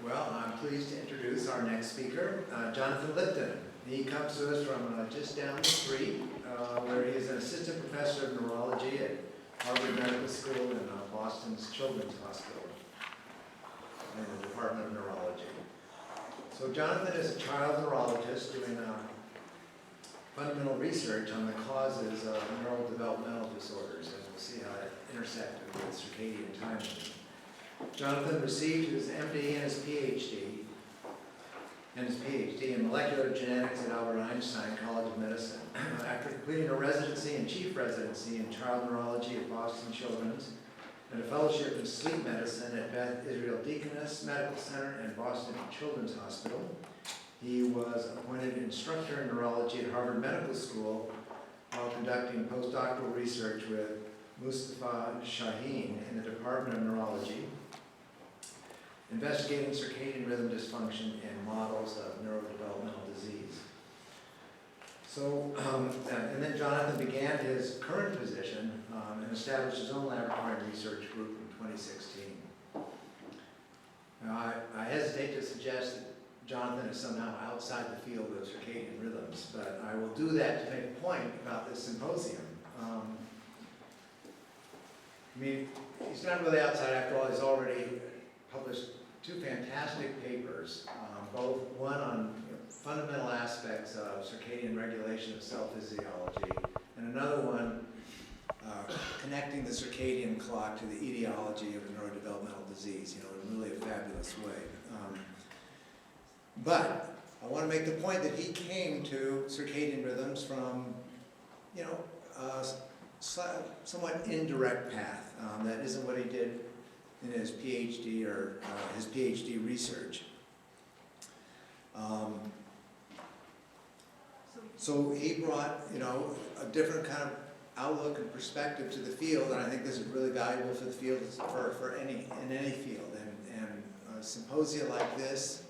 Well, I'm pleased to introduce our next speaker, Jonathan Lipton. He comes to us from just down the street, where he is an assistant professor of neurology at Harvard Medical School and Boston's Children's Hospital in the Department of Neurology. So Jonathan is a child neurologist doing fundamental research on the causes of neurodevelopmental disorders, and we'll see how that intersected with circadian timing. Jonathan received his MD and his PhD in molecular genetics at Albert Einstein College of Medicine. After completing a residency and chief residency in child neurology at Boston Children's and a fellowship in sleep medicine at Beth Israel Deaconess Medical Center and Boston Children's Hospital, he was appointed instructor in neurology at Harvard Medical School while conducting postdoctoral research with Mustafa Shaheen in the Department of Neurology, investigating circadian rhythm dysfunction in models of neurodevelopmental disease. So, and then Jonathan began his current position and established his own laboratory and research group in 2016. Now, I hesitate to suggest that Jonathan is somehow outside the field of circadian rhythms, but I will do that to make a point about this symposium. I mean, he's not really outside after all. He's already published two fantastic papers, both one on fundamental aspects of circadian regulation of cell physiology, and another one connecting the circadian clock to the etiology of a neurodevelopmental disease, in really a fabulous way. But I want to make the point that he came to circadian rhythms from, a somewhat indirect path. That isn't what he did in his PhD or his PhD research. So he brought, a different kind of outlook and perspective to the field, and I think this is really valuable for the field, in any field. And a symposia like this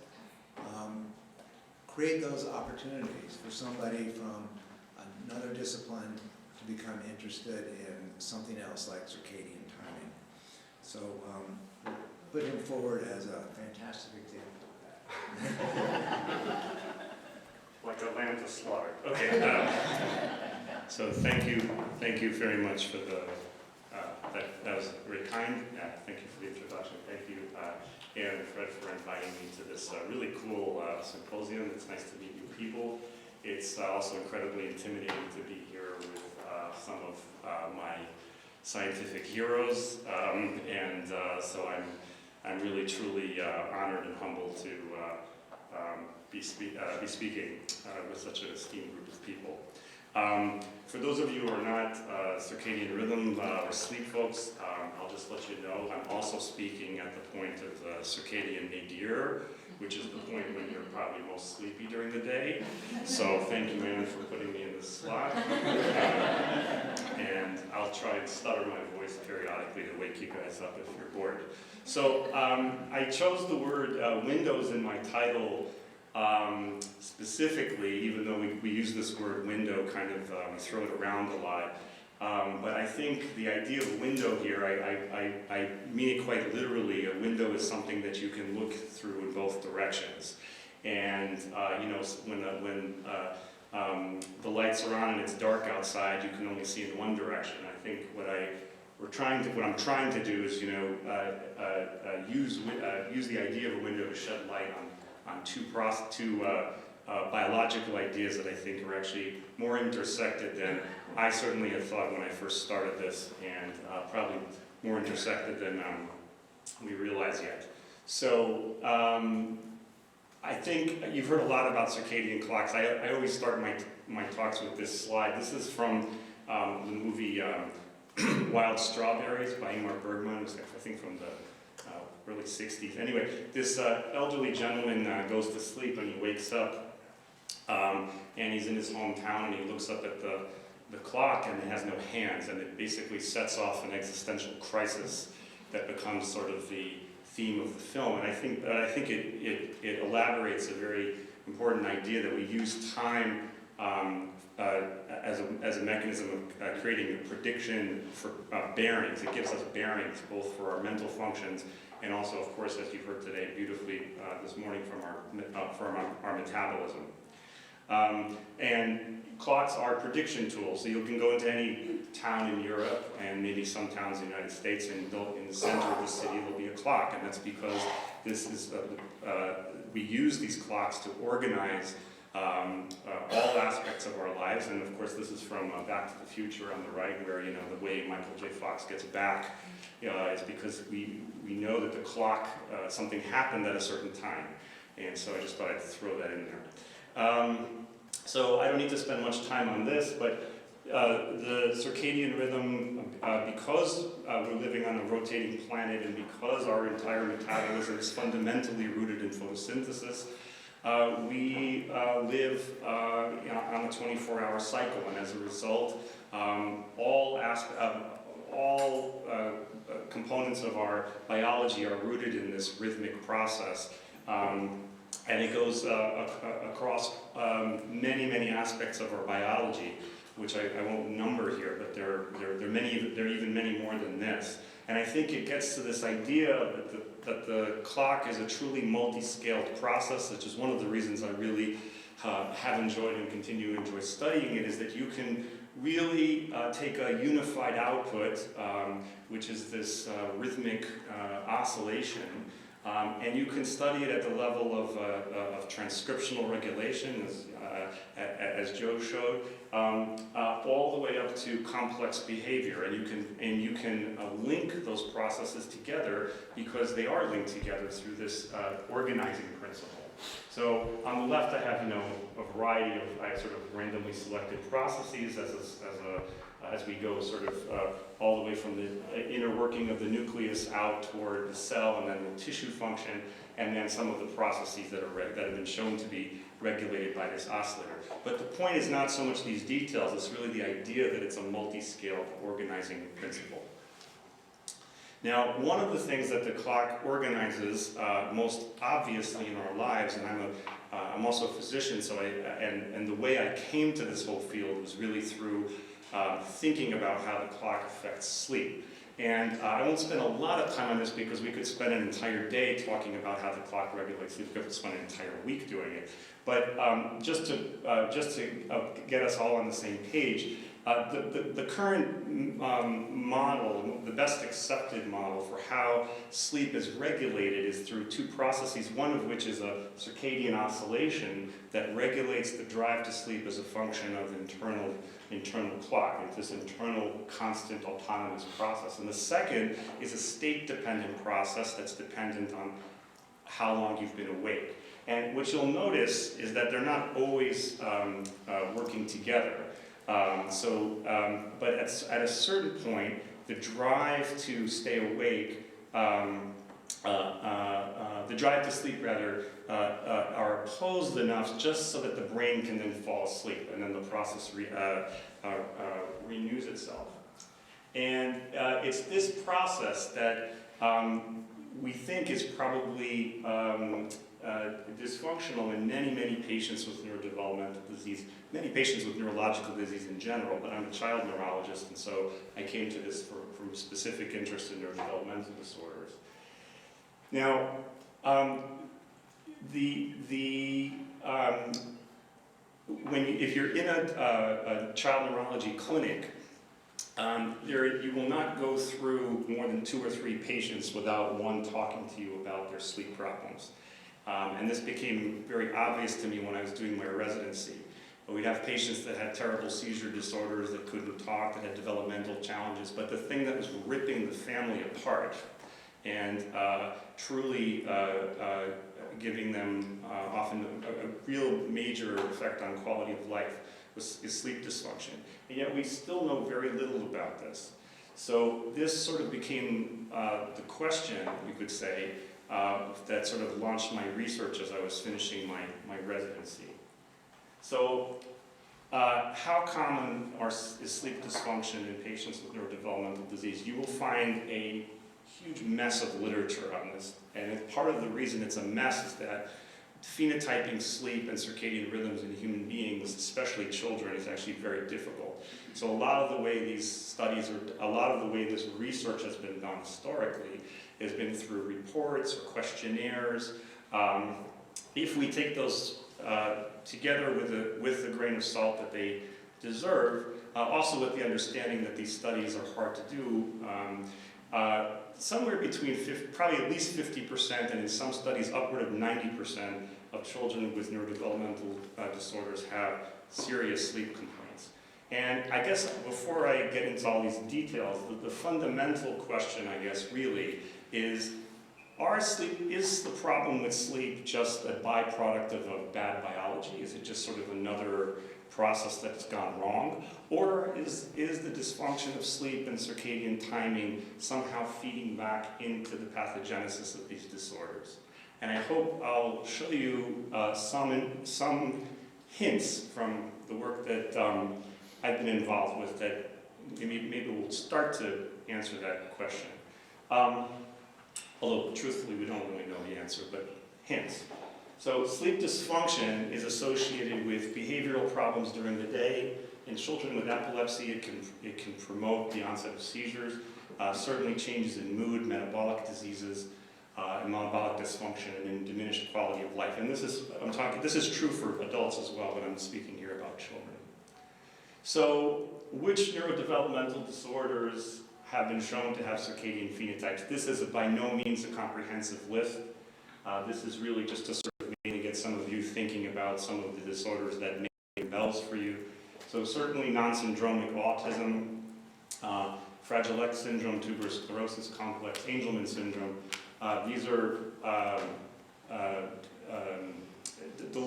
create those opportunities for somebody from another discipline to become interested in something else like circadian timing. So put him forward as a fantastic example of that. Like a lamb to slaughter. Okay. So thank you very much for the, that was very kind. Thank you for the introduction. Thank you, Anne and Fred, for inviting me to this really cool symposium. It's nice to meet new people. It's also incredibly intimidating to be here with some of my scientific heroes, so I'm really truly honored and humbled to be speaking with such an esteemed group of people. For those of you who are not circadian rhythm or sleep folks, I'll just let you know I'm also speaking at the point of circadian nadir, which is the point when you're probably most sleepy during the day. So thank you, Anna, for putting me in this slot. And I'll try and stutter my voice periodically to wake you guys up if you're bored. So I chose the word windows in my title specifically, even though we use this word window kind of throw it around a lot. But I think the idea of a window here, I mean it quite literally. A window is something that you can look through in both directions. And when the lights are on and it's dark outside, you can only see in one direction. I think what I'm trying to do is use the idea of a window to shed light on two biological ideas that I think are actually more intersected than I certainly had thought when I first started this, and probably more intersected than we realize yet. So I think you've heard a lot about circadian clocks. I always start my talks with this slide. This is from the movie Wild Strawberries by Ingmar Bergman. It was, I think, from the early 60s. Anyway, this elderly gentleman goes to sleep and he wakes up and he's in his hometown and he looks up at the clock and it has no hands, and it basically sets off an existential crisis that becomes sort of the theme of the film. And I think it elaborates a very important idea that we use time as a mechanism of creating a prediction for bearings. It gives us bearings both for our mental functions and also, of course, as you've heard today beautifully this morning, from our metabolism. And clocks are prediction tools. So you can go into any town in Europe and maybe some towns in the United States, and in the center of the city there'll be a clock, and that's because this is we use these clocks to organize all aspects of our lives. And of course, this is from Back to the Future on the right, where the way Michael J. Fox gets back is because we know that the clock, something happened at a certain time, and so I just thought I'd throw that in there. So I don't need to spend much time on this, but the circadian rhythm, because we're living on a rotating planet and because our entire metabolism is fundamentally rooted in photosynthesis, we live on a 24-hour cycle, and as a result, all components of our biology are rooted in this rhythmic process. And it goes across many aspects of our biology, which I won't number here, but there are even many more than this. And I think it gets to this idea that the clock is a truly multi-scaled process, which is one of the reasons I really have enjoyed and continue to enjoy studying it, is that you can really take a unified output, which is this rhythmic oscillation, and you can study it at the level of transcriptional regulation, as Joe showed, all the way up to complex behavior, and you can link those processes together because they are linked together through this organizing principle. So on the left, I have a variety of sort of randomly selected processes as we go sort of all the way from the inner working of the nucleus out toward the cell and then the tissue function, and then some of the processes that have been shown to be regulated by this oscillator. But the point is not so much these details, it's really the idea that it's a multi-scale organizing principle. Now, one of the things that the clock organizes most obviously in our lives, and I'm also a physician, so and the way I came to this whole field was really through thinking about how the clock affects sleep. And I won't spend a lot of time on this because we could spend an entire day talking about how the clock regulates sleep. We could spend an entire week doing it. But just to get us all on the same page, the current model, the best accepted model for how sleep is regulated is through two processes, one of which is a circadian oscillation that regulates the drive to sleep as a function of internal clock. It's this internal, constant, autonomous process. And the second is a state-dependent process that's dependent on how long you've been awake. And what you'll notice is that they're not always working together. But at a certain point, the drive to stay awake, the drive to sleep rather, are opposed enough just so that the brain can then fall asleep, and then the process renews itself. And it's this process that we think is probably dysfunctional in many patients with neurodevelopmental disease, many patients with neurological disease in general, but I'm a child neurologist, and so I came to this from specific interest in neurodevelopmental disorders. Now, if you're in a child neurology clinic, you will not go through more than 2 or 3 patients without one talking to you about their sleep problems. And this became very obvious to me when I was doing my residency. We'd have patients that had terrible seizure disorders, that couldn't talk, that had developmental challenges, but the thing that was ripping the family apart and truly giving them often a real major effect on quality of life is sleep dysfunction. And yet we still know very little about this. So this sort of became the question, you could say, that sort of launched my research as I was finishing my residency. So how common is sleep dysfunction in patients with neurodevelopmental disease? You will find a huge mess of literature on this, and part of the reason it's a mess is that phenotyping sleep and circadian rhythms in human beings, especially children, is actually very difficult. So a lot of the way these studies a lot of the way this research has been done historically has been through reports or questionnaires. If we take those together with the grain of salt that they deserve, also with the understanding that these studies are hard to do, somewhere between probably at least 50%, and in some studies upward of 90% of children with neurodevelopmental disorders have serious sleep complaints. And I guess before I get into all these details, the fundamental question, I guess, really is the problem with sleep just a byproduct of a bad biology? Is it just sort of another process that's gone wrong? Or is the dysfunction of sleep and circadian timing somehow feeding back into the pathogenesis of these disorders? And I hope I'll show you some hints from the work that I've been involved with that maybe will start to answer that question. Although, truthfully, we don't really know the answer, but hints. So sleep dysfunction is associated with behavioral problems during the day. In children with epilepsy, it can promote the onset of seizures, certainly changes in mood, metabolic diseases, and metabolic dysfunction, and in diminished quality of life. And this is true for adults as well, but I'm speaking here about children. So, which neurodevelopmental disorders have been shown to have circadian phenotypes? This is by no means a comprehensive list. This is really just to sort of maybe get some of you thinking about some of the disorders that may ring bells for you. So certainly non-syndromic autism, Fragile X syndrome, tuberous sclerosis complex, Angelman syndrome. These are the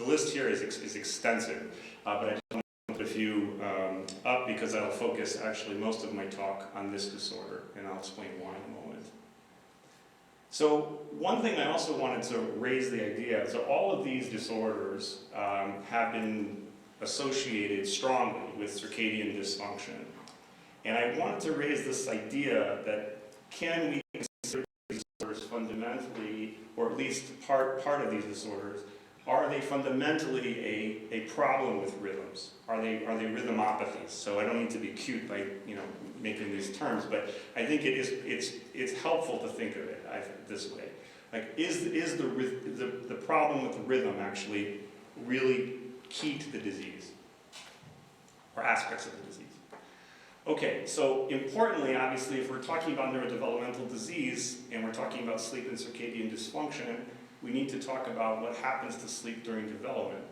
list here is extensive, but I just want to put a few up because I'll focus actually most of my talk on this disorder, and I'll explain why in a moment. So one thing I also wanted to raise the idea, so all of these disorders have been associated strongly with circadian dysfunction. And I wanted to raise this idea that can we consider these disorders fundamentally, or at least part of these disorders, are they fundamentally a problem with rhythms? Are they rhythmopathies? So I don't need to be cute by making these terms, but I think it's helpful to think of it this way. Like, is the problem with rhythm actually really key to the disease, or aspects of the disease? Okay, so importantly, obviously, if we're talking about neurodevelopmental disease and we're talking about sleep and circadian dysfunction, we need to talk about what happens to sleep during development.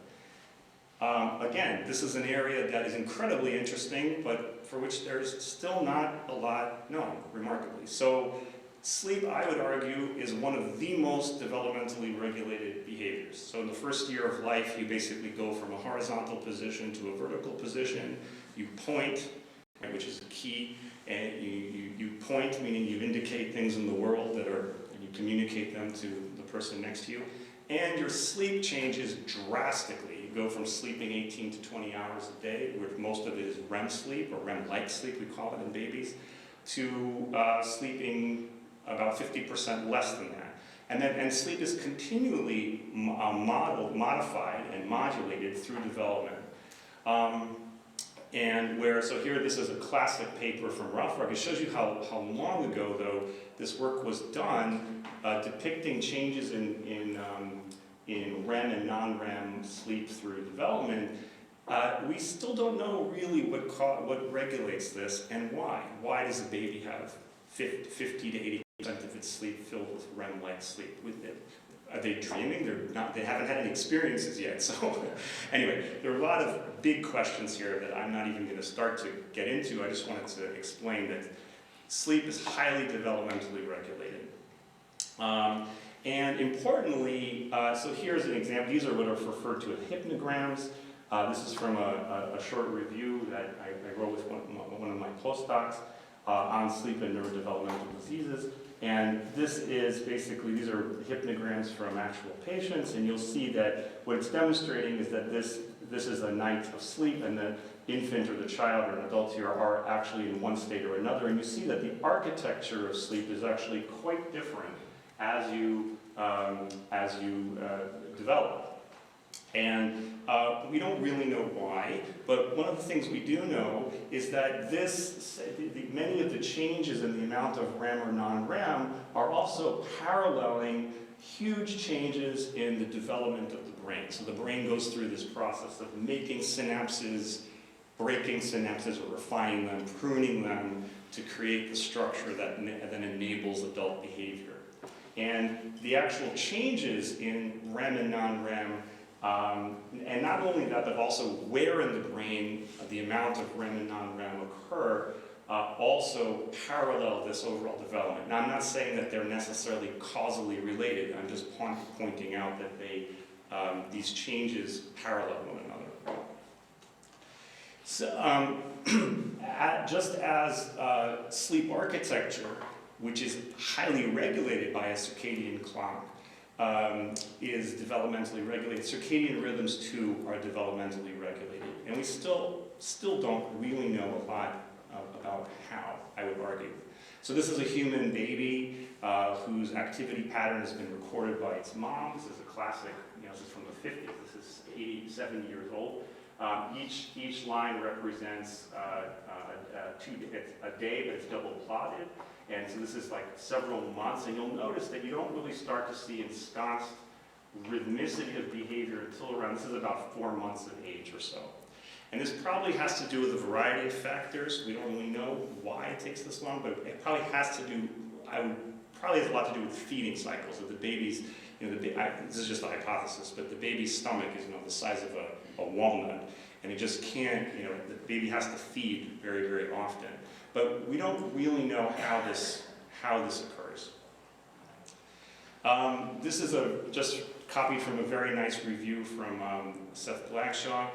Again, this is an area that is incredibly interesting, but for which there's still not a lot known, remarkably. So sleep, I would argue, is one of the most developmentally regulated behaviors. So in the first year of life, you basically go from a horizontal position to a vertical position. You point, right, which is key, and you point, meaning you indicate things in the world and you communicate them to the person next to you. And your sleep changes drastically. You go from sleeping 18 to 20 hours a day, where most of it is REM sleep, or REM-like sleep, we call it in babies, to sleeping about 50% less than that. And sleep is continually modified and modulated through development. So here, this is a classic paper from Rothrock. It shows you how long ago, though, this work was done, depicting changes in REM and non-REM sleep through development. We still don't know really what regulates this and why. Why does a baby have 50 to 80% of its sleep filled with REM-like sleep? Are they dreaming? They haven't had any experiences yet. So anyway, there are a lot of big questions here that I'm not even going to start to get into. I just wanted to explain that sleep is highly developmentally regulated. And importantly, so here's an example. These are what are referred to as hypnograms. This is from a short review that I wrote with one of my postdocs on sleep and neurodevelopmental diseases. And this is basically, these are hypnograms from actual patients, and you'll see that what it's demonstrating is that this is a night of sleep, and the infant or the child or an adult here are actually in one state or another. And you see that the architecture of sleep is actually quite different as you develop. And we don't really know why, but one of the things we do know is that many of the changes in the amount of REM or non-REM are also paralleling huge changes in the development of the brain. So the brain goes through this process of making synapses, breaking synapses, or refining them, pruning them to create the structure that then enables adult behavior. And the actual changes in REM and non-REM, and not only that, but also where in the brain the amount of REM and non-REM occur, also parallel this overall development. Now, I'm not saying that they're necessarily causally related. I'm just pointing out that these changes parallel one another. So, just as sleep architecture, which is highly regulated by a circadian clock, is developmentally regulated, circadian rhythms too are developmentally regulated. And we still don't really know a lot about how, I would argue. So this is a human baby whose activity pattern has been recorded by its mom. This is a classic, this is from the 50s. This is 87 years old. Each line represents a day, but it's double plotted. And so this is like several months, and you'll notice that you don't really start to see ensconced rhythmicity of behavior until around, this is about 4 months of age or so. And this probably has to do with a variety of factors. We don't really know why it takes this long, but it probably has to do, probably has a lot to do with feeding cycles of the baby's, this is just a hypothesis, but the baby's stomach is the size of a walnut, and it just can't, the baby has to feed very, very often. But we don't really know how this occurs. This is just copied from a very nice review from Seth Blackshaw,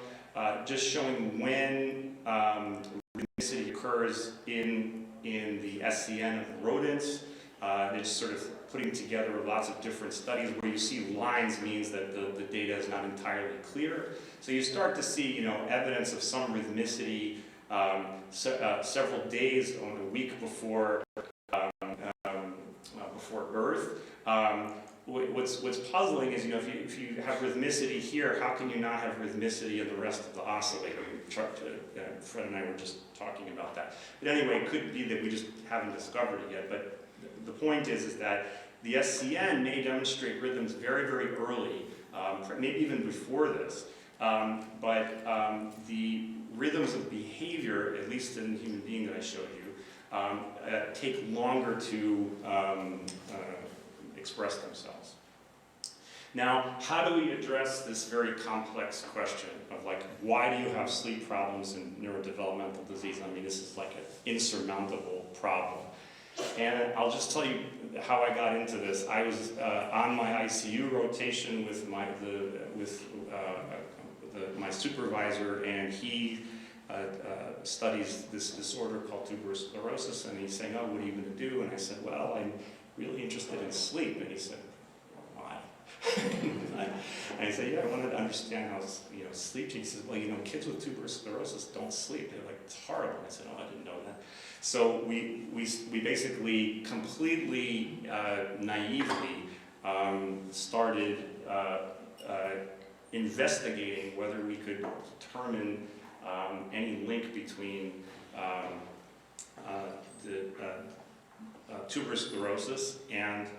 just showing when rhythmicity occurs in the SCN of rodents. They're just sort of putting together lots of different studies. Where you see lines means that the data is not entirely clear. So you start to see evidence of some rhythmicity several days or a week before birth. What's puzzling is if you have rhythmicity here, how can you not have rhythmicity in the rest of the oscillator? Fred and I were just talking about that. But anyway, it could be that we just haven't discovered it yet. But the point is that the SCN may demonstrate rhythms very, very early, maybe even before this. But the rhythms of behavior, at least in the human being that I showed you, take longer to express themselves. Now, how do we address this very complex question of why do you have sleep problems in neurodevelopmental disease? I mean, this is like an insurmountable problem. And I'll just tell you how I got into this. I was on my ICU rotation with my supervisor, and he studies this disorder called tuberous sclerosis, and he's saying, "Oh, what are you going to do?" And I said, "Well, I'm really interested in sleep." And he said, "Why?" And I said, "Yeah, I wanted to understand how sleep." He says, "Well, kids with tuberous sclerosis don't sleep. They're like, it's horrible." And I said, "Oh, I didn't know that." So we basically completely naively started investigating whether we could determine any link between the tuberous sclerosis and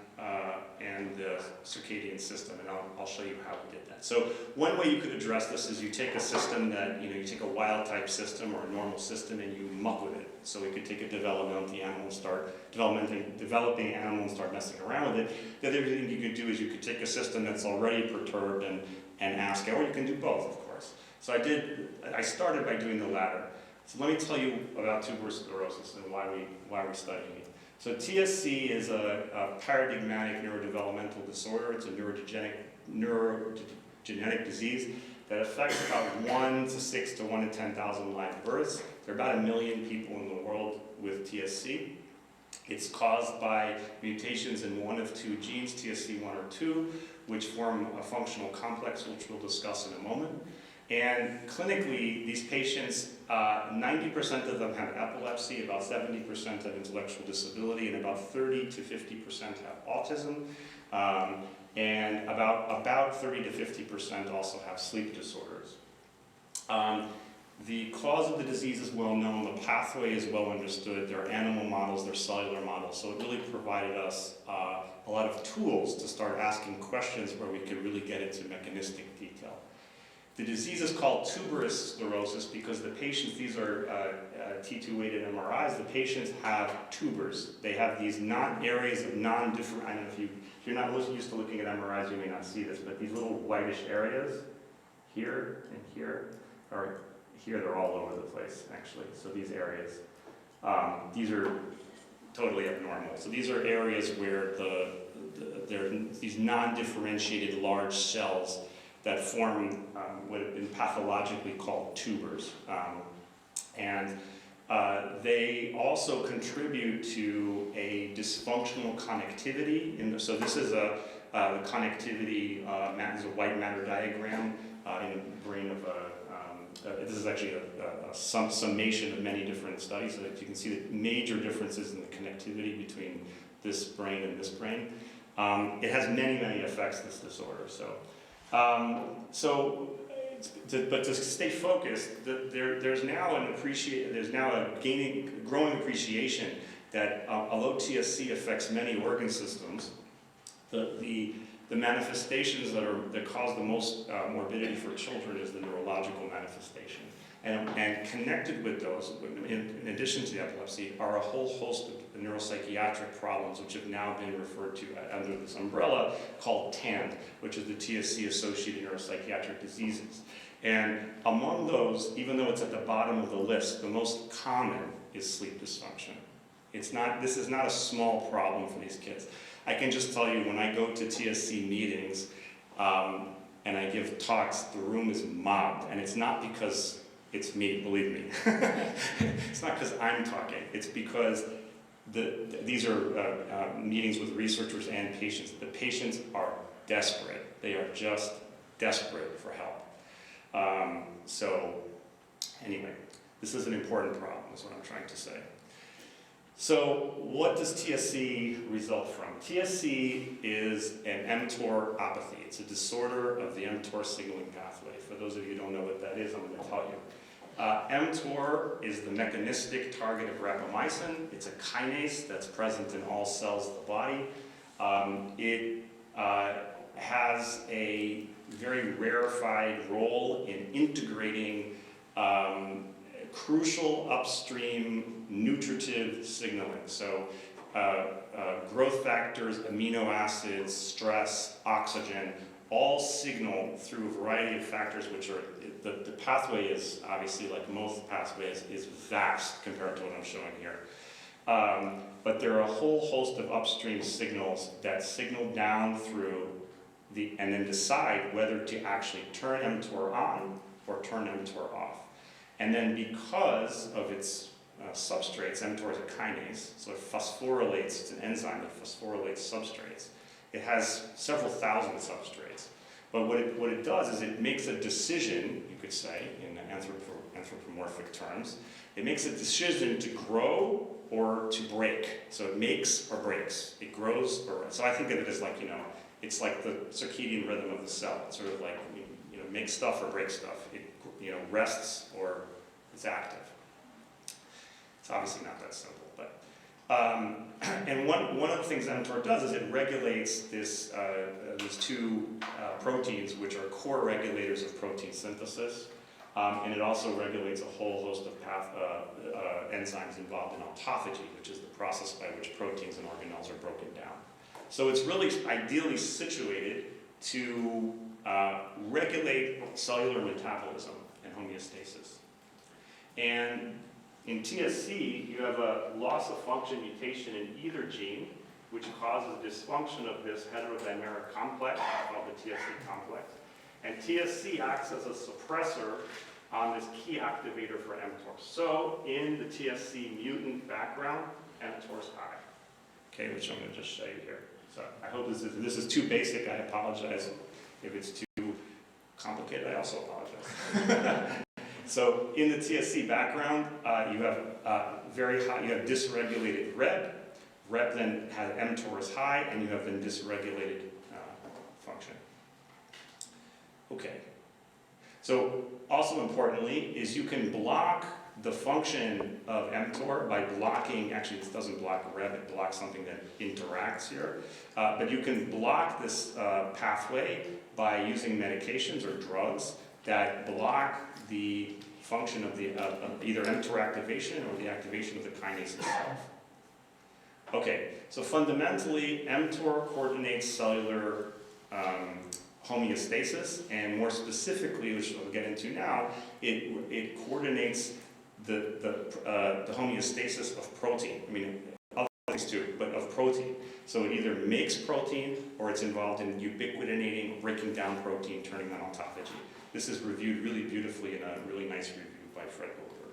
the circadian system, and I'll show you how we did that. So one way you could address this is you take a system that, you take a wild type system or a normal system and you muck with it. So we could take a developing animal and start messing around with it. The other thing you could do is you could take a system that's already perturbed and ask it, or you can do both, of course. So I started by doing the latter. So let me tell you about tuberous sclerosis and why we're studying it. So TSC is a paradigmatic neurodevelopmental disorder. It's a neurogenetic disease that affects about 1 to 6 to 1 to 10,000 live births. There are about 1 million people in the world with TSC. It's caused by mutations in one of two genes, TSC1 or 2, which form a functional complex, which we'll discuss in a moment. And clinically, these patients, 90% of them have epilepsy, about 70% have intellectual disability, and about 30 to 50% have autism, and about 30 to 50% also have sleep disorders. The cause of the disease is well known, the pathway is well understood, there are animal models, there are cellular models, so it really provided us a lot of tools to start asking questions where we could really get into mechanistic detail. The disease is called tuberous sclerosis because the patients, these are T2-weighted MRIs, the patients have tubers. They have these areas of non-different, I don't know if you're not used to looking at MRIs, you may not see this, but these little whitish areas, here and here, or here they're all over the place, actually. So these areas, these are totally abnormal. So these are areas where there are these non-differentiated large cells that form what have been pathologically called tubers. They also contribute to a dysfunctional connectivity. So this is the connectivity, is a white matter diagram in the brain of this is actually a summation of many different studies. So that you can see the major differences in the connectivity between this brain and this brain. It has many, many effects, this disorder. But to stay focused, there's now a growing appreciation that although TSC affects many organ systems, the manifestations that cause the most morbidity for children is the neurological manifestation. And connected with those, in addition to the epilepsy, are a whole host of neuropsychiatric problems which have now been referred to under this umbrella called TAND, which is the TSC-associated neuropsychiatric diseases. And among those, even though it's at the bottom of the list, the most common is sleep dysfunction. This is not a small problem for these kids. I can just tell you, when I go to TSC meetings and I give talks, the room is mobbed, and it's not because it's me, believe me. It's not because I'm talking. It's because these are meetings with researchers and patients. The patients are desperate. They are just desperate for help. So anyway, this is an important problem, is what I'm trying to say. So what does TSC result from? TSC is an Mtor apathy. It's a disorder of the Mtor signaling pathway. For those of you who don't know what that is, I'm going to tell you. Mtor is the mechanistic target of rapamycin. It's a kinase that's present in all cells of the body. It has a very rarefied role in integrating crucial upstream nutritive signaling. So growth factors, amino acids, stress, oxygen, all signal through a variety of factors which are, the pathway is obviously, like most pathways, is vast compared to what I'm showing here. But there are a whole host of upstream signals that signal down through and then decide whether to actually turn mTOR on or turn mTOR off. And then because of its substrates, mTOR is a kinase, so it phosphorylates, it's an enzyme that phosphorylates substrates. It has several thousand substrates. But what it does is it makes a decision, you could say, in anthropomorphic terms, it makes a decision to grow or to break. So it makes or breaks. It grows or, so I think of it as like, it's like the circadian rhythm of the cell. It's sort of like, make stuff or break stuff. It, rests or it's active. It's obviously not that simple, but and one of the things mTOR does is it regulates these two proteins, which are core regulators of protein synthesis, and it also regulates a whole host of enzymes involved in autophagy, which is the process by which proteins and organelles are broken down. So it's really ideally situated to regulate cellular metabolism and homeostasis. And in TSC, you have a loss of function mutation in either gene, which causes dysfunction of this heterodimeric complex, called the TSC complex. And TSC acts as a suppressor on this key activator for mTOR. So in the TSC mutant background, mTOR is high. Okay, which I'm going to just show you here. So I hope this is too basic. I apologize if it's too complicated. I also apologize. So in the TSC background, you have very high, you have dysregulated rep. Rep then has mTOR is high, and you have then dysregulated function. Okay. So also importantly is you can block the function of mTOR by blocking, actually this doesn't block rep, it blocks something that interacts here. But you can block this pathway by using medications or drugs that block the function of either mTOR activation or the activation of the kinase itself. Okay, so fundamentally, mTOR coordinates cellular homeostasis, and more specifically, which we'll get into now, it coordinates the homeostasis of protein. I mean, other things too, but of protein. So it either makes protein, or it's involved in ubiquitinating, breaking down protein, turning on autophagy. This is reviewed really beautifully in a really nice review by Fred Goldberg.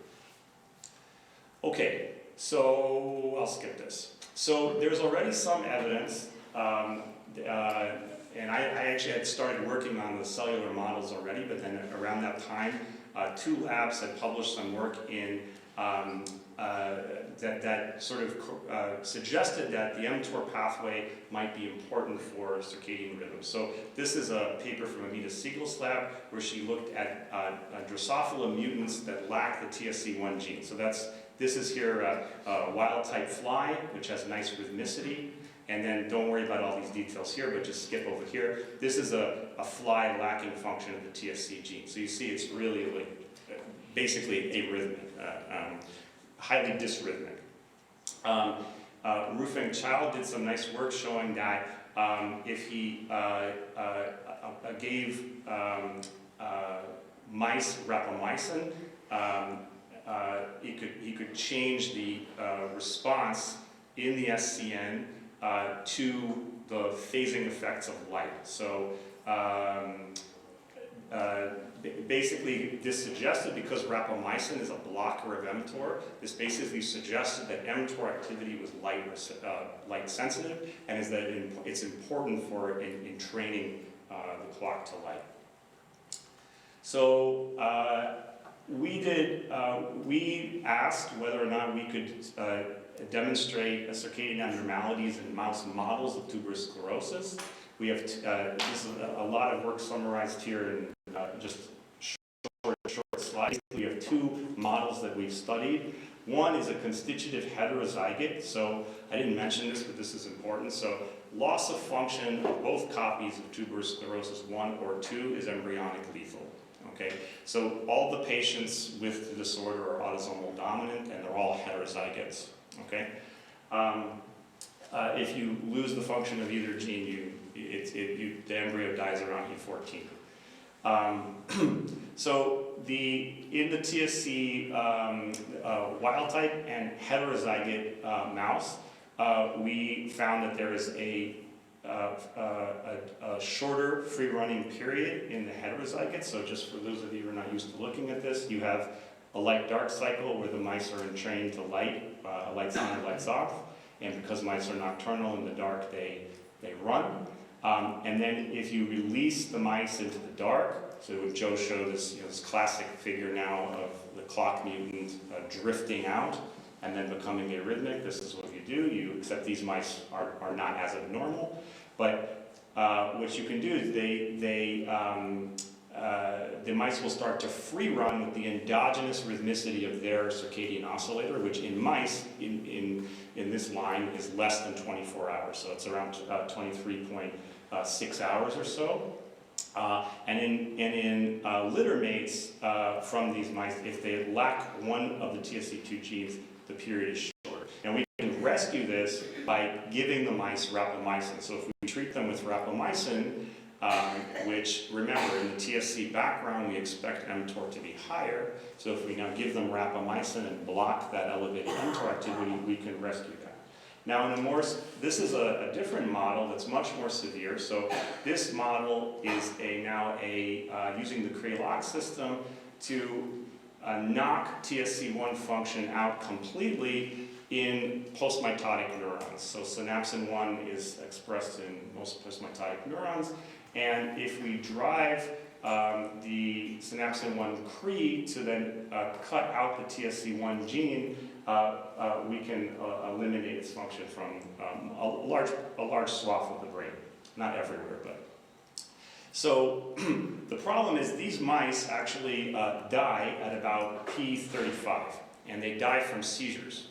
Okay, so I'll skip this. So there's already some evidence, and I actually had started working on the cellular models already, but then around that time, two labs had published some work in that sort of suggested that the mTOR pathway might be important for circadian rhythm. So this is a paper from Amita Siegel's lab where she looked at Drosophila mutants that lack the TSC1 gene. So this is here a wild-type fly, which has nice rhythmicity. And then don't worry about all these details here, but just skip over here. This is a fly lacking function of the TSC gene. So you see it's really like basically arrhythmic, highly dysrhythmic. Rufeng Chao did some nice work showing that if he gave mice rapamycin, he could change the response in the SCN to the phasing effects of light. So basically this suggested, because rapamycin is a blocker of mTOR, this basically suggested that mTOR activity was light sensitive, and is that it's important for in training the clock to light. So we asked whether or not we could demonstrate circadian abnormalities in mouse models of tuberous sclerosis. We have, this is a lot of work summarized here in just short slides. We have two models that we've studied. One is a constitutive heterozygote. So I didn't mention this, but this is important. So loss of function of both copies of tuberous sclerosis 1 or 2 is embryonic lethal. Okay, so all the patients with the disorder are autosomal dominant, and they're all heterozygotes. Okay, if you lose the function of either gene, the embryo dies around E14. So in the TSC wild type and heterozygote mouse, we found that there is a shorter free-running period in the heterozygote. So just for those of you who are not used to looking at this, you have a light-dark cycle where the mice are entrained to light, lights on, lights off, and because mice are nocturnal in the dark, they run. And then if you release the mice into the dark, so when Joe showed this, this classic figure now of the clock mutant drifting out and then becoming arrhythmic, this is what you do. Except these mice are not as abnormal, but what you can do is the mice will start to free run with the endogenous rhythmicity of their circadian oscillator, which in mice, in this line, is less than 24 hours. So it's around 23.6 hours or so. And in litter mates from these mice, if they lack one of the TSC2 genes, the period is short. And we can rescue this by giving the mice rapamycin. So if we treat them with rapamycin, which, remember, in the TSC background, we expect mTOR to be higher. So if we now give them rapamycin and block that elevated mTOR activity, we can rescue that. Now, this is a different model that's much more severe. So this model is using the Cre-Lox system to knock TSC1 function out completely in postmitotic neurons. So synapsin 1 is expressed in most postmitotic neurons. And if we drive the synapsin 1 Cree to then cut out the TSC1 gene, we can eliminate its function from a large swath of the brain. Not everywhere, but. So the problem is these mice actually die at about P35, and they die from seizures.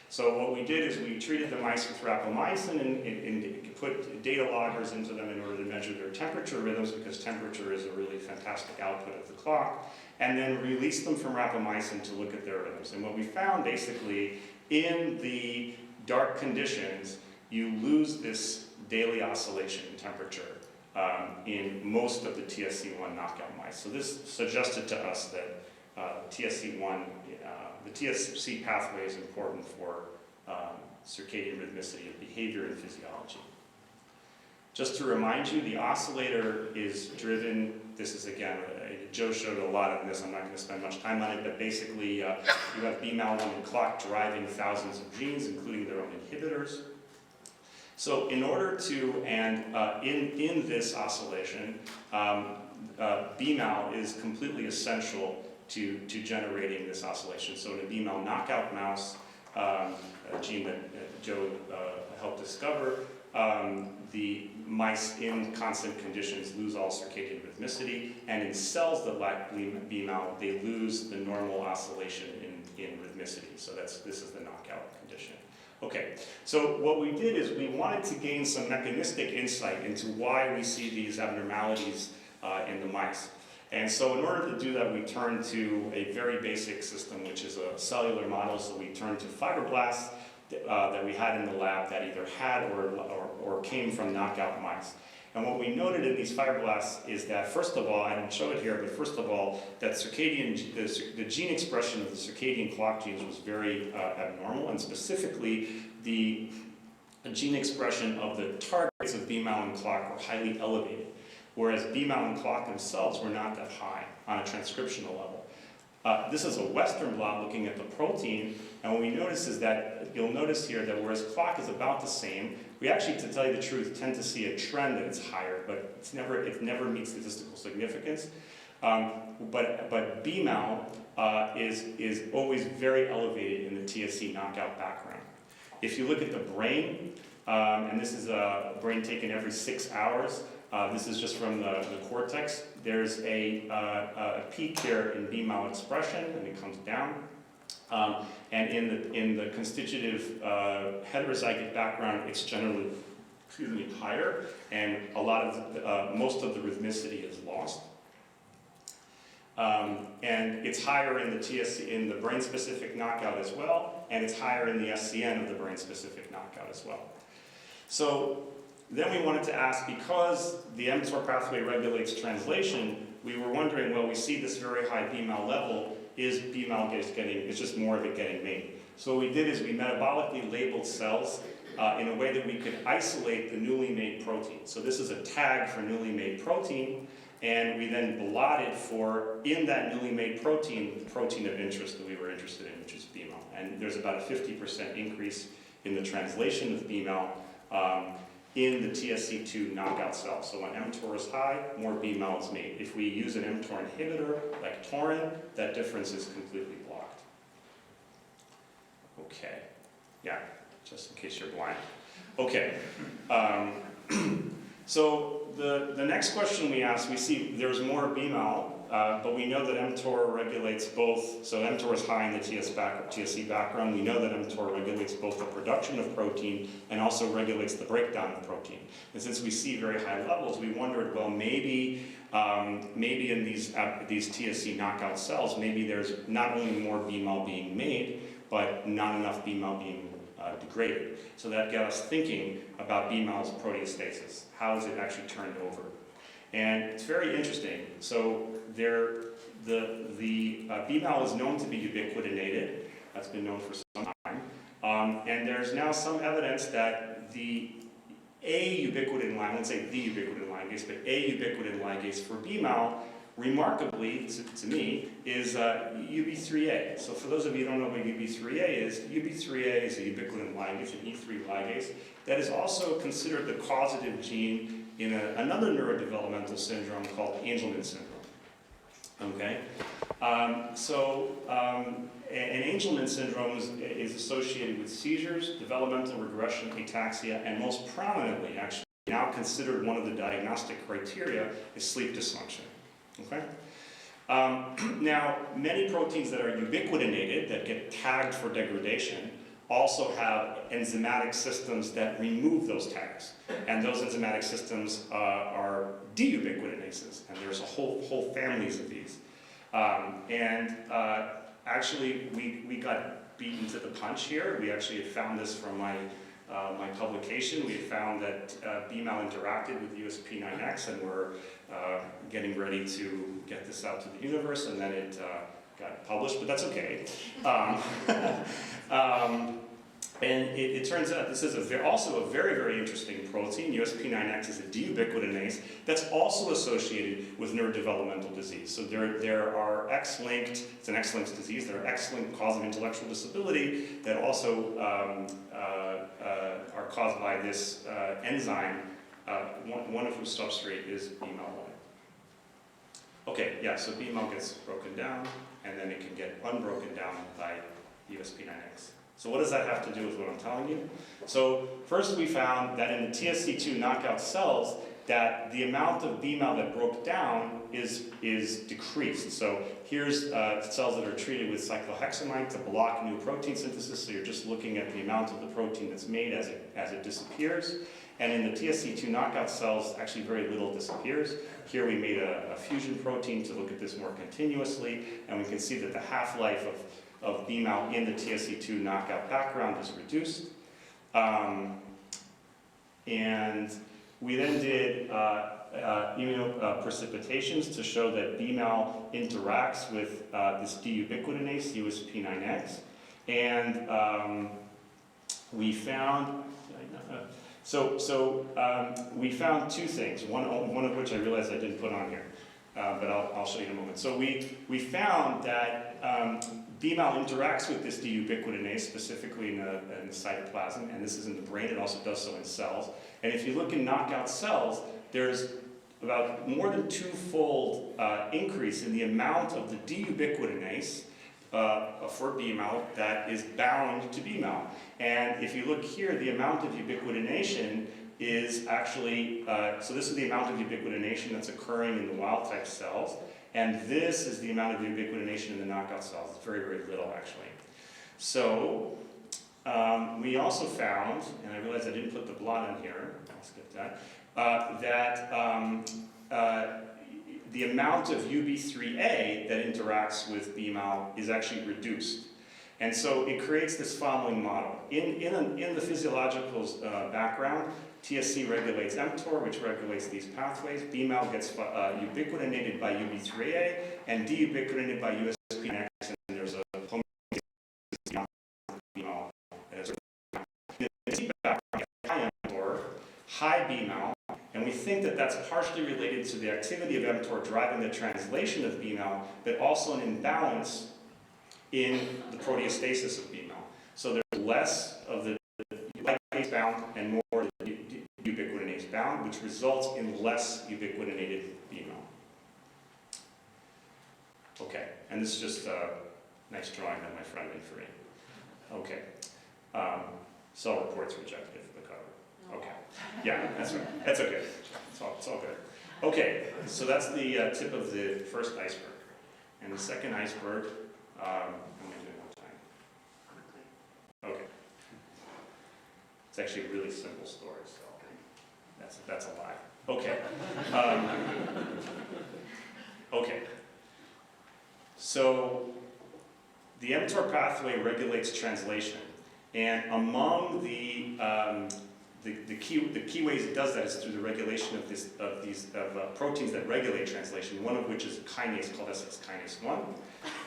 So what we did is we treated the mice with rapamycin and put data loggers into them in order to measure their temperature rhythms, because temperature is a really fantastic output of the clock, and then released them from rapamycin to look at their rhythms. And what we found basically, in the dark conditions, you lose this daily oscillation in temperature in most of the TSC1 knockout mice. So this suggested to us that TSC1, the TSC pathway is important for circadian rhythmicity of behavior and physiology. Just to remind you, the oscillator is driven, this is again, Joe showed a lot of this, I'm not going to spend much time on it, but basically you have BMAL1 and clock driving thousands of genes, including their own inhibitors. So in order to, and in this oscillation, BMAL is completely essential to generating this oscillation. So in a BMAL knockout mouse, a gene that Joe helped discover, the mice in constant conditions lose all circadian rhythmicity, and in cells that lack BMAL, they lose the normal oscillation in rhythmicity. So this is the knockout condition. Okay, so what we did is we wanted to gain some mechanistic insight into why we see these abnormalities in the mice. And so in order to do that, we turned to a very basic system, which is a cellular model. So we turned to fibroblasts that we had in the lab that either had or came from knockout mice. And what we noted in these fibroblasts is that, first of all, I didn't show it here, but first of all, that the gene expression of the circadian clock genes was very abnormal, and specifically the gene expression of the targets of BMAL and clock were highly elevated, whereas BMAL and clock themselves were not that high on a transcriptional level. This is a Western blot looking at the protein, and what we notice is that, you'll notice here that whereas clock is about the same, we actually, to tell you the truth, tend to see a trend that it's higher, but it never meets statistical significance. But BMAL is always very elevated in the TSC knockout background. If you look at the brain, and this is a brain taken every 6 hours, this is just from the cortex. There's a peak here in BMAL expression, and it comes down. And in the constitutive heterozygote background, it's generally, higher, and most of the rhythmicity is lost. And it's higher in the TSC, in the brain-specific knockout as well, and it's higher in the SCN of the brain-specific knockout as well. So then we wanted to ask, because the Mtor pathway regulates translation, we were wondering, well, we see this very high BMAL level, is BMAL it's just more of it getting made? So what we did is we metabolically labeled cells in a way that we could isolate the newly made protein. So this is a tag for newly made protein, and we then blotted for, in that newly made protein, the protein of interest that we were interested in, which is BMAL. And there's about a 50% increase in the translation of BMAL in the TSC2 knockout cell. So when mTOR is high, more BMAL is made. If we use an mTOR inhibitor, like taurin, that difference is completely blocked. Okay, yeah, just in case you're blind. Okay, so the next question we asked, we see there's more BMAL, but we know that mTOR regulates both, so mTOR is high in the TSC background. We know that mTOR regulates both the production of protein and also regulates the breakdown of protein. And since we see very high levels, we wondered, well, maybe in these TSC knockout cells, maybe there's not only more BMAL being made, but not enough BMAL being degraded. So that got us thinking about BMAL's proteostasis. How is it actually turned over? And it's very interesting. So the BMAL is known to be ubiquitinated. That's been known for some time. And there's now some evidence that a ubiquitin ligase, I won't say the ubiquitin ligase, but a ubiquitin ligase for BMAL, remarkably, to me, is UB3A. So for those of you who don't know what UB3A is a ubiquitin ligase, an E3 ligase, that is also considered the causative gene in another neurodevelopmental syndrome called Angelman syndrome. Okay, and Angelman syndrome is associated with seizures, developmental regression, ataxia, and most prominently, actually, now considered one of the diagnostic criteria is sleep dysfunction. Okay. Now, many proteins that are ubiquitinated, that get tagged for degradation, also have enzymatic systems that remove those tags. And those enzymatic systems are deubiquitinases, and there's a whole families of these. Actually, we got beaten to the punch here. We actually had found this from my publication. We had found that BMAL interacted with USP9X, and we're getting ready to get this out to the universe, and then it got published, but that's okay. And it turns out this is also a very, very interesting protein. USP9X is a deubiquitinase that's also associated with neurodevelopmental disease. So there are X-linked, it's an X-linked disease, there are X-linked cause of intellectual disability that also are caused by this enzyme, one of whose substrate is BMAL1. Okay, yeah, so BMAL gets broken down, and then it can get unbroken down by USP9X. So what does that have to do with what I'm telling you? So first we found that in the TSC2 knockout cells, that the amount of BMAL that broke down is decreased. So here's cells that are treated with cyclohexamide to block new protein synthesis. So you're just looking at the amount of the protein that's made as it disappears. And in the TSC2 knockout cells, actually very little disappears. Here we made a fusion protein to look at this more continuously, and we can see that the half-life of BMAL in the TSC2 knockout background is reduced. And we then did immunoprecipitations to show that BMAL interacts with this deubiquitinase, USP9X. And we found, we found two things, one of which I realized I didn't put on here, but I'll show you in a moment. So we found that BMAL interacts with this deubiquitinase, specifically in the cytoplasm, and this is in the brain. It also does so in cells. And if you look in knockout cells, there's about more than twofold increase in the amount of the deubiquitinase for BMAL that is bound to BMAL. And if you look here, the amount of ubiquitination is actually, so this is the amount of ubiquitination that's occurring in the wild-type cells. And this is the amount of ubiquitination in the knockout cells. It's very, very little, actually. So we also found, and I realized I didn't put the blot in here, I'll skip that, the amount of UB3A that interacts with BMAL is actually reduced. And so it creates this following model. In the physiological background, TSC regulates Mtor, which regulates these pathways. BMAL gets ubiquitinated by UB3A and deubiquitinated by USP9X, and there's a homeostasis BMAL. In the background, high Mtor, high BMAL, and we think that that's partially related to the activity of Mtor driving the translation of BMAL, but also an imbalance in the proteostasis of BMAL. So there's less of the ligase bound and more of the ubiquitinase bound, which results in less ubiquitinated BMAL. Okay, and this is just a nice drawing that my friend made for me. Okay, cell reports rejected for the cover. Okay, yeah, that's right. That's okay. It's all good. Okay, so that's the tip of the first iceberg. And the second iceberg, I'm going to do it one time. Okay. It's actually a really simple story, so that's a lie. Okay. Okay. So the Mtor pathway regulates translation, and among the key ways it does that is through the regulation of these proteins that regulate translation, one of which is a kinase called S6 kinase 1.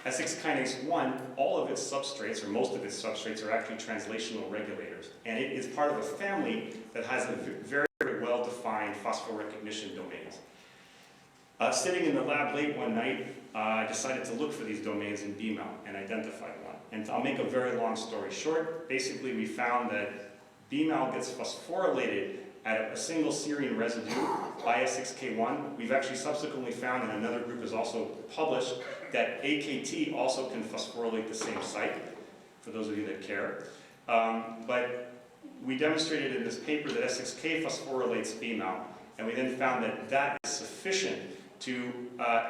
S6 kinase 1, all of its substrates, or most of its substrates, are actually translational regulators. And it is part of a family that has a very, very well-defined phosphorecognition domains. Sitting in the lab late one night, I decided to look for these domains in BMAL and identified one. And I'll make a very long story short. Basically, we found that BMAL gets phosphorylated at a single serine residue, IS6K1. We've actually subsequently found, and another group has also published, that AKT also can phosphorylate the same site, for those of you that care. But we demonstrated in this paper that S6K phosphorylates BMAL, and we then found that that is sufficient to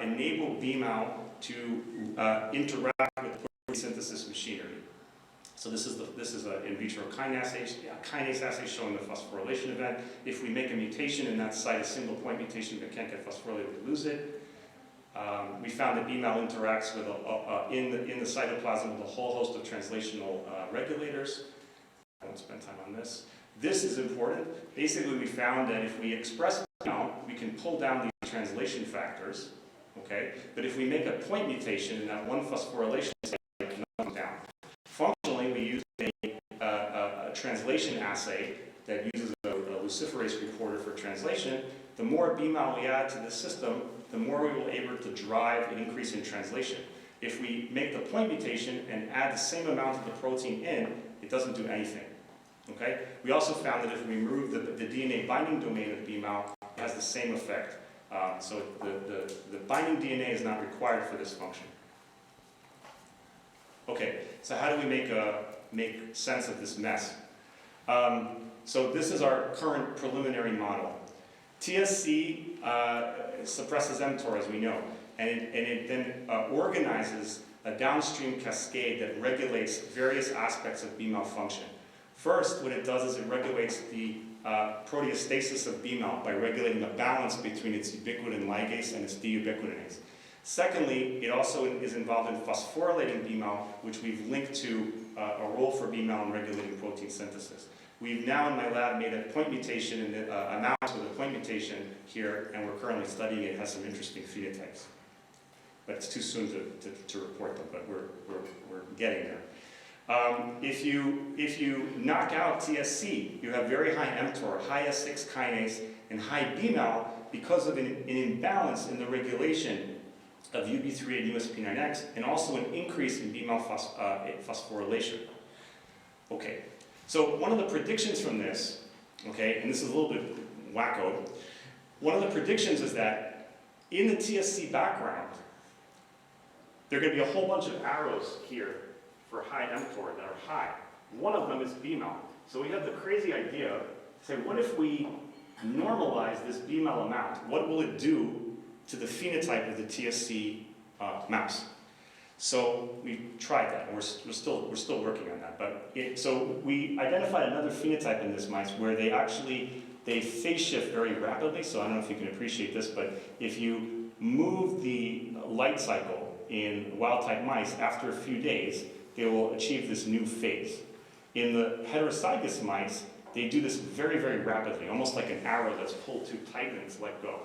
enable BMAL to interact with protein synthesis machinery. So this is an in vitro kinase assay showing the phosphorylation event. If we make a mutation in that site, a single point mutation that can't get phosphorylated, we lose it. We found that BMAL interacts with in the cytoplasm with a whole host of translational regulators. I won't spend time on this. This is important. Basically, we found that if we express BMAL, we can pull down these translation factors. Okay, but if we make a point mutation in that one phosphorylation site, it cannot come down. Functionally, we use a translation assay that uses a luciferase reporter for translation. The more BMAL we add to the system, the more we will be able to drive an increase in translation. If we make the point mutation and add the same amount of the protein in, it doesn't do anything. Okay? We also found that if we remove the DNA binding domain of BMAL, it has the same effect. So the binding DNA is not required for this function. Okay, so how do we make sense of this mess? So this is our current preliminary model. TSC suppresses mTOR, as we know, and it then organizes a downstream cascade that regulates various aspects of BMAL function. First, what it does is it regulates the proteostasis of BMAL by regulating the balance between its ubiquitin ligase and its deubiquitinase. Secondly, it also is involved in phosphorylating BMAL, which we've linked to a role for BMAL in regulating protein synthesis. We've now in my lab made a point mutation, in a mouse with a point mutation here, and we're currently studying it. It has some interesting phenotypes. But it's too soon to report them, but we're getting there. If you knock out TSC, you have very high mTOR, high S6 kinase, and high BMAL because of an imbalance in the regulation of UB3 and USP9X, and also an increase in BMAL phosphorylation. Okay, so one of the predictions from this, okay, and this is a little bit wacko, one of the predictions is that in the TSC background, there are going to be a whole bunch of arrows here for high mTOR that are high. One of them is BMAL. So we have the crazy idea to say, what if we normalize this BMAL amount? What will it do to the phenotype of the TSC mouse? So we tried that, and we're still working on that. But so we identified another phenotype in this mice where they phase shift very rapidly. So I don't know if you can appreciate this, but if you move the light cycle in wild-type mice after a few days, they will achieve this new phase. In the heterozygous mice, they do this very, very rapidly, almost like an arrow that's pulled too tight and it's let go.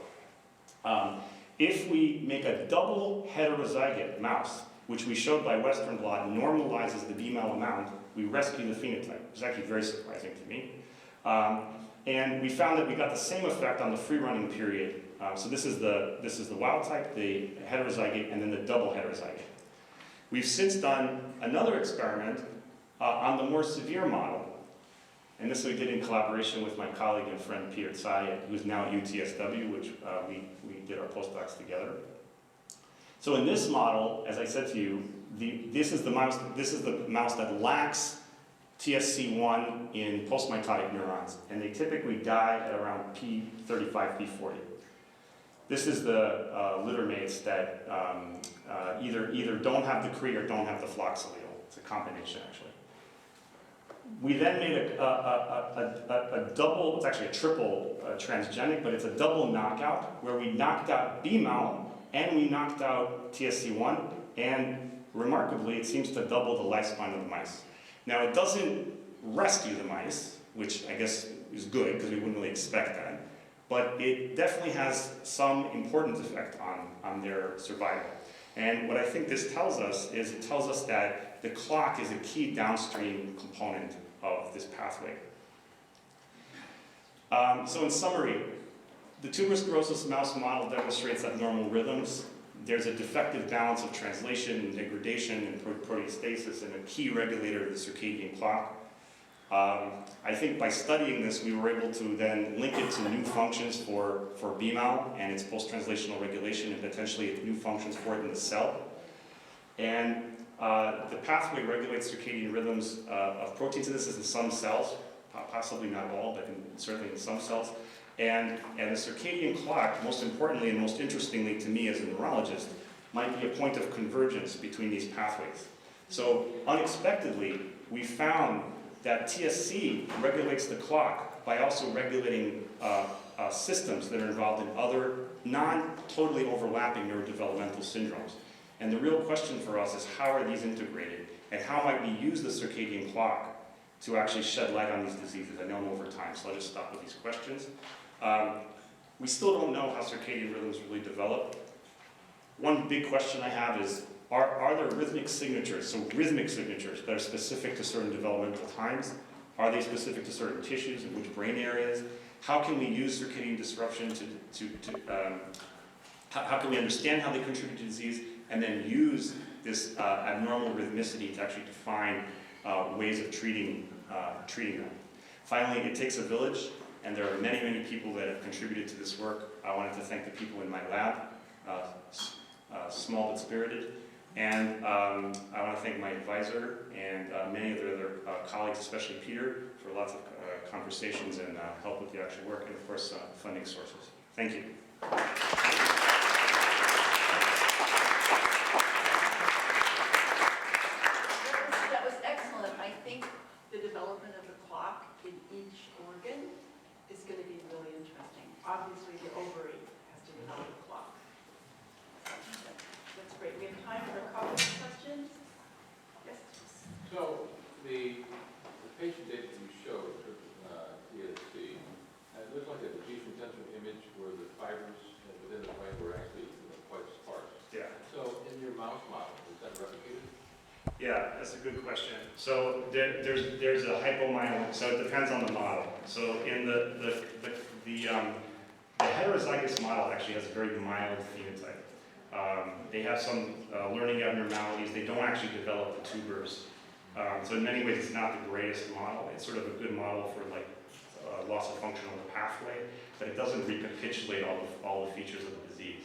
If we make a double heterozygote mouse, which we showed by Western blot normalizes the BMAL amount, we rescue the phenotype. It's actually very surprising to me. And we found that we got the same effect on the free-running period. So this is the wild type, the heterozygote, and then the double heterozygote. We've since done another experiment on the more severe model. And this we did in collaboration with my colleague and friend Pierre Tsai, who's now at UTSW, which we did our postdocs together. So in this model, as I said to you, this is the mouse that lacks TSC1 in postmitotic neurons, and they typically die at around P35, P40. This is the littermates that either don't have the Cre or don't have the Flox allele. It's a combination, actually. We then made a double, it's actually a triple transgenic, but it's a double knockout where we knocked out BMAL and we knocked out TSC1, and remarkably, it seems to double the lifespan of the mice. Now, it doesn't rescue the mice, which I guess is good because we wouldn't really expect that, but it definitely has some important effect on their survival. And what I think this tells us is it tells us that the clock is a key downstream component of this pathway. So in summary, the tumor sclerosis mouse model demonstrates abnormal rhythms. There's a defective balance of translation, degradation, and proteostasis, and a key regulator of the circadian clock. I think by studying this, we were able to then link it to new functions for BMAL and its post-translational regulation, and potentially new functions for it in the cell. And the pathway regulates circadian rhythms of protein synthesis in some cells, possibly not all, but certainly in some cells. And the circadian clock, most importantly and most interestingly to me as a neurologist, might be a point of convergence between these pathways. So unexpectedly, we found that TSC regulates the clock by also regulating systems that are involved in other non-totally overlapping neurodevelopmental syndromes. And the real question for us is how are these integrated, and how might we use the circadian clock to actually shed light on these diseases? I know I'm over time, so I'll just stop with these questions. We still don't know how circadian rhythms really develop. One big question I have is, are there rhythmic signatures, so rhythmic signatures that are specific to certain developmental times? Are they specific to certain tissues and which brain areas? How can we use circadian disruption how can we understand how they contribute to disease, and then use this abnormal rhythmicity to actually define ways of treating them? Finally, it takes a village, and there are many, many people that have contributed to this work. I wanted to thank the people in my lab, small but spirited. And I want to thank my advisor and many of the other colleagues, especially Peter, for lots of conversations and help with the actual work, and of course, funding sources. Thank you. That was excellent. I think the development of the clock in each organ is going to be really interesting. Obviously, the ovary has to develop a clock. That's great. We have time for a couple of questions. Yes? So the patient data you showed, TSC, it looks like a diffuse intensive image where the fibers within the brain were actually quite sparse. Yeah. So in your mouse model, is that replicated? Yeah, that's a good question. So there's a hypomyelination, so it depends on the model. So in the heterozygous model actually has a very mild phenotype. They have some learning abnormalities. They don't actually develop the tubers. So in many ways, it's not the greatest model. It's sort of a good model for like loss of function on the pathway, but it doesn't recapitulate all the features of the disease.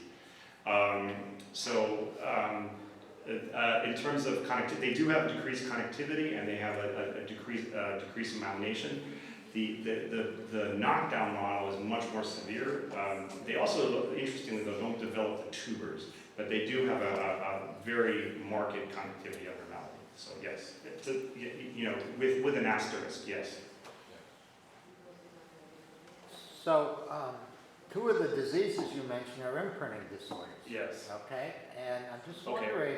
In terms of connectivity, they do have decreased connectivity, and they have a decreased myelination. The knockdown model is much more severe. They also, interestingly though, don't develop the tubers, but they do have a very marked connectivity abnormality. So yes, with an asterisk, yes. So, two of the diseases you mentioned are imprinting disorders. Yes. Okay, and I'm just wondering,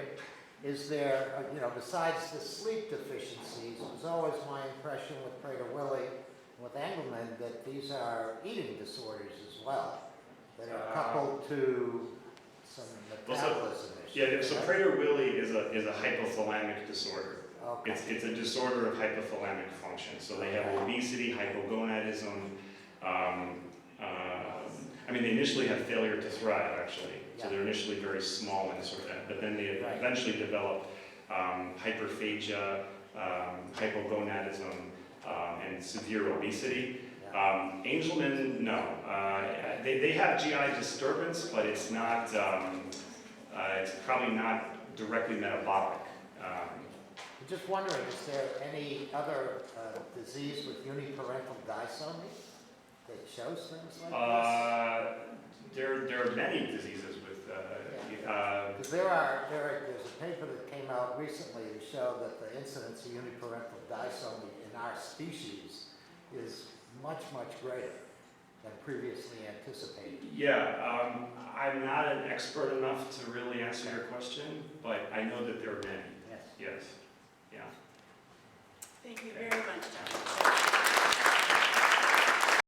is there, besides the sleep deficiencies, it was always my impression with Prader-Willi, with Engelmann, that these are eating disorders as well, that are coupled to some metabolism issues. Yeah, so Prader-Willi is a hypothalamic disorder. Okay. It's a disorder of hypothalamic function. So they have obesity, hypogonadism. They initially have failure to thrive, actually. So they're initially very small and sort of, but then they eventually develop hyperphagia, hypogonadism, and severe obesity. Angelman, no. They have GI disturbance, but it's not. It's probably not directly metabolic. I'm just wondering, is there any other disease with uniparental disomy that shows things like this? There are many diseases with. Because there's a paper that came out recently to show that the incidence of uniparental disomy in our species is much, much greater than previously anticipated. Yeah, I'm not an expert enough to really answer your question, but I know that there are many. Yes. Yes. Yeah. Thank you very much, John.